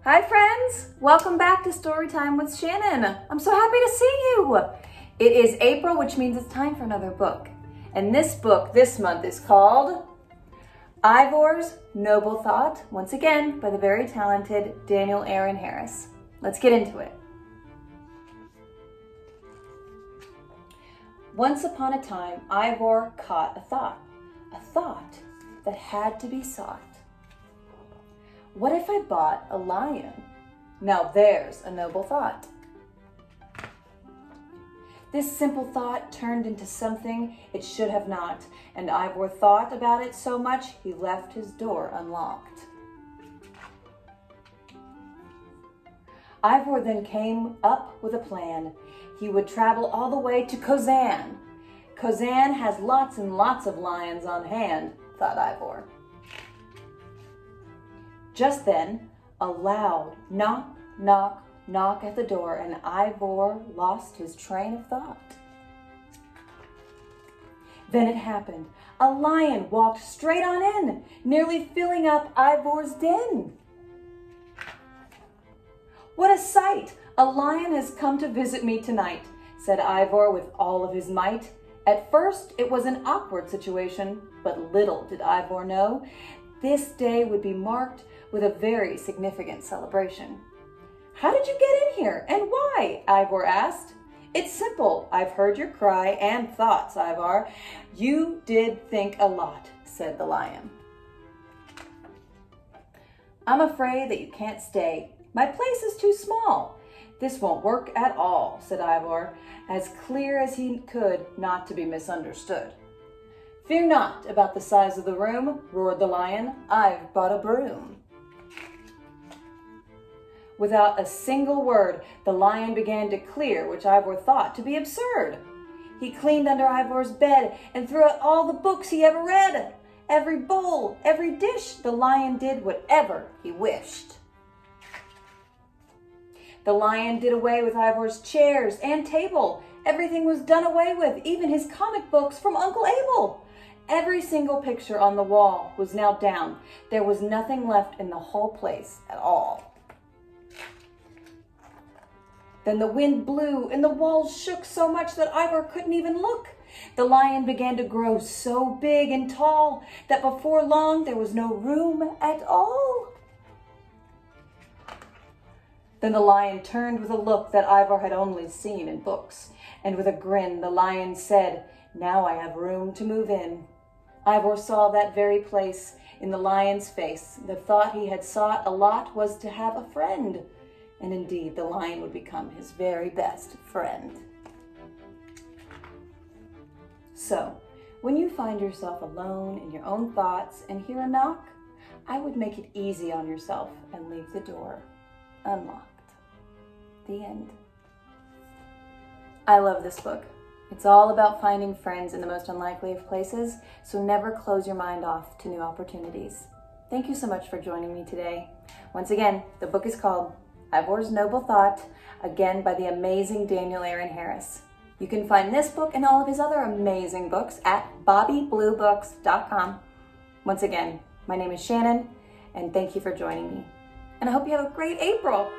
Hi friends, welcome back to Storytime with Shannon. I'm so happy to see you. It is April, which means it's time for another book. And this book this month is called Ivor's Noble Thought, once again by the very talented Daniel Aaron Harris. Let's get into it. Once upon a time, Ivor caught a thought that had to be sought. What if I bought a lion? Now there's a noble thought. This simple thought turned into something it should have not, and Ivor thought about it so much he left his door unlocked. Ivor then came up with a plan. He would travel all the way to Kozan. Kozan has lots and lots of lions on hand, thought Ivor. Just then, a loud knock, knock, knock at the door, and Ivor lost his train of thought. Then it happened. A lion walked straight on in, nearly filling up Ivor's den. What a sight! A lion has come to visit me tonight, said Ivor with all of his might. At first, it was an awkward situation, but little did Ivor know this day would be marked with a very significant celebration. How did you get in here, and why? Ivor asked. It's simple. I've heard your cry and thoughts, Ivor. You did think a lot, said the lion. I'm afraid that you can't stay. My place is too small. This won't work at all, said Ivor, as clear as he could not to be misunderstood. Fear not about the size of the room, roared the lion. I've brought a broom. Without a single word, the lion began to clear, which Ivor thought to be absurd. He cleaned under Ivor's bed and threw out all the books he ever read. Every bowl, every dish, the lion did whatever he wished. The lion did away with Ivor's chairs and table. Everything was done away with, even his comic books from Uncle Abel. Every single picture on the wall was now down. There was nothing left in the whole place at all. Then the wind blew and the walls shook so much that Ivor couldn't even look. The lion began to grow so big and tall that before long there was no room at all. Then the lion turned with a look that Ivor had only seen in books, and with a grin the lion said, Now I have room to move in. Ivor saw that very place in the lion's face. The thought he had sought a lot was to have a friend. And indeed, the lion would become his very best friend. So, when you find yourself alone in your own thoughts and hear a knock, I would make it easy on yourself and leave the door unlocked. The end. I love this book. It's all about finding friends in the most unlikely of places, so never close your mind off to new opportunities. Thank you so much for joining me today. Once again, the book is called Ivor's Noble Thought, again by the amazing Daniel Aaron Harris. You can find this book and all of his other amazing books at bobbybluebooks.com. Once again, my name is Shannon, and thank you for joining me. And I hope you have a great April.